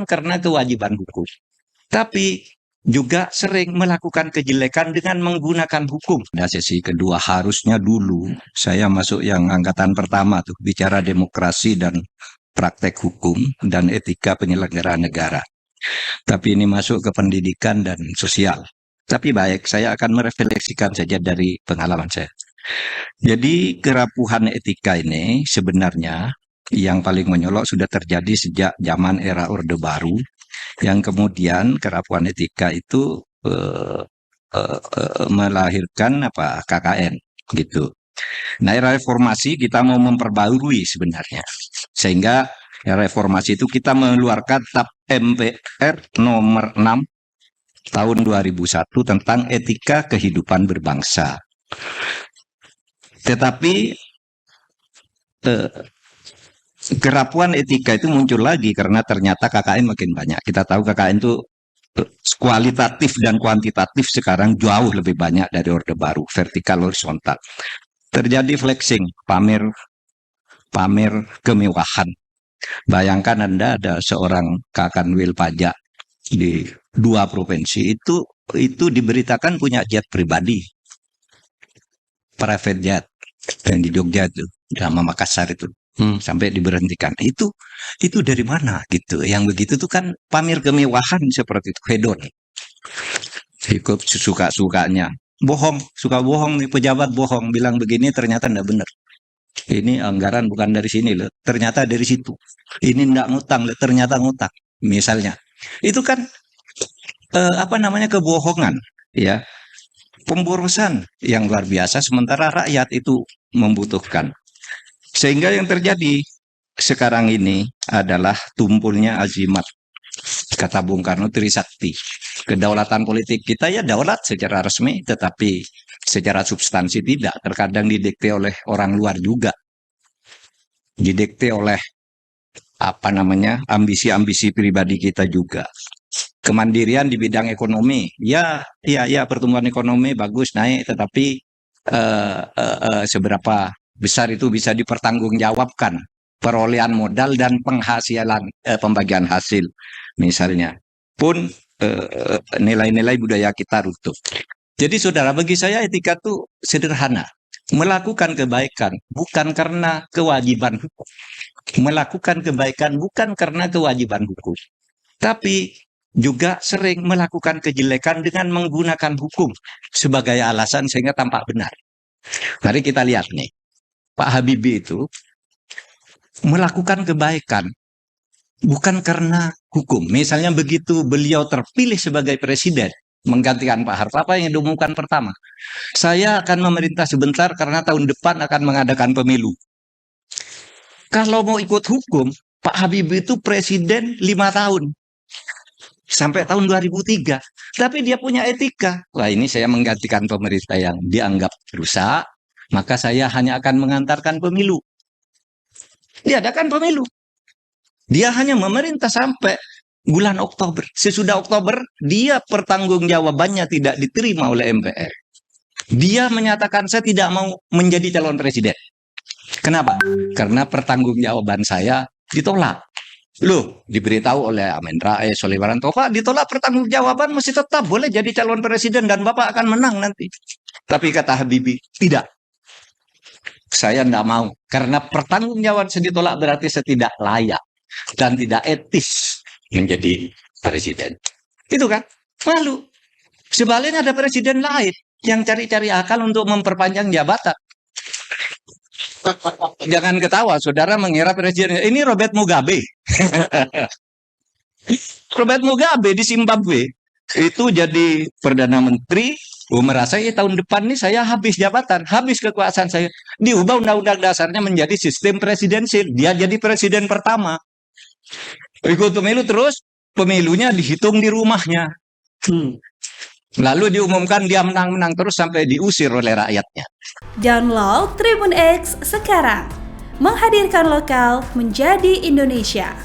karena kewajiban hukum, tapi juga sering melakukan kejelekan dengan menggunakan hukum. Pada sesi kedua harusnya dulu saya masuk yang angkatan pertama tuh bicara demokrasi dan praktek hukum dan etika penyelenggaraan negara. Tapi ini masuk ke pendidikan dan sosial. Tapi baik, saya akan merefleksikan saja dari pengalaman saya. Jadi kerapuhan etika ini sebenarnya yang paling menyolok sudah terjadi sejak zaman era Orde Baru, yang kemudian kerapuhan etika itu melahirkan KKN gitu. Nah, era reformasi kita mau memperbarui sebenarnya, sehingga era reformasi itu kita mengeluarkan TAP MPR nomor 6 tahun 2001 tentang etika kehidupan berbangsa. Tetapi kerapuhan etika itu muncul lagi karena ternyata KKN makin banyak. Kita tahu KKN itu kualitatif dan kuantitatif sekarang jauh lebih banyak dari Orde Baru, vertikal horizontal. Terjadi flexing, pamer kemewahan. Bayangkan Anda ada seorang Kakanwil pajak di 2 provinsi itu diberitakan punya jet pribadi, private jet, yang di Jogja itu, sama Makassar itu. Sampai diberhentikan. Itu dari mana gitu? Yang begitu tuh kan pamer kemewahan seperti itu, hedon. Ikut suka-sukanya. Bohong, suka bohong nih, pejabat bohong, bilang begini ternyata enggak benar. Ini anggaran bukan dari sini loh, ternyata dari situ. Ini enggak ngutang loh, ternyata ngutang. Misalnya. Itu kan kebohongan, ya. Pemborosan yang luar biasa sementara rakyat itu membutuhkan. Sehingga yang terjadi sekarang ini adalah tumpulnya azimat, kata Bung Karno, Trisakti. Kedaulatan politik kita ya daulat secara resmi, tetapi secara substansi tidak. Terkadang didikte oleh orang luar juga. Didikte oleh ambisi-ambisi pribadi kita juga. Kemandirian di bidang ekonomi, ya pertumbuhan ekonomi bagus naik, tetapi seberapa besar itu bisa dipertanggungjawabkan perolehan modal dan penghasilan, pembagian hasil misalnya, pun nilai-nilai budaya kita runtuh. Jadi saudara, bagi saya etika itu sederhana, melakukan kebaikan bukan karena kewajiban hukum, melakukan kebaikan bukan karena kewajiban hukum, tapi juga sering melakukan kejelekan dengan menggunakan hukum sebagai alasan sehingga tampak benar. Mari kita lihat nih, Pak Habibie itu melakukan kebaikan bukan karena hukum. Misalnya begitu beliau terpilih sebagai presiden menggantikan Pak Harto, apa yang diumumkan pertama? Saya akan memerintah sebentar karena tahun depan akan mengadakan pemilu. Kalau mau ikut hukum, Pak Habibie itu presiden 5 tahun. Sampai tahun 2003. Tapi dia punya etika. Wah, ini saya menggantikan pemerintah yang dianggap rusak, maka saya hanya akan mengantarkan pemilu. Diadakan pemilu. Dia hanya memerintah sampai bulan Oktober. Sesudah Oktober, dia pertanggungjawabannya tidak diterima oleh MPR. Dia menyatakan saya tidak mau menjadi calon presiden. Kenapa? Karena pertanggungjawaban saya ditolak. Loh, diberitahu oleh Amin Rais, oleh Wiranto, Pak, ditolak pertanggungjawaban masih tetap boleh jadi calon presiden dan Bapak akan menang nanti. Tapi kata Habibie, tidak. Saya tidak mau. Karena pertanggungjawaban saya ditolak berarti saya tidak layak dan tidak etis menjadi presiden. Itu kan? Lalu, sebaliknya ada presiden lain yang cari-cari akal untuk memperpanjang jabatan. Jangan ketawa, saudara mengira presiden ini Robert Mugabe. Robert Mugabe di Zimbabwe itu jadi perdana menteri, merasa tahun depan nih saya habis jabatan, habis kekuasaan saya. Diubah undang-undang dasarnya menjadi sistem presidensil. Dia jadi presiden pertama. Ikut pemilu terus, pemilunya dihitung di rumahnya. Lalu diumumkan dia menang-menang terus sampai diusir oleh rakyatnya. Download Tribun X sekarang, menghadirkan lokal menjadi Indonesia.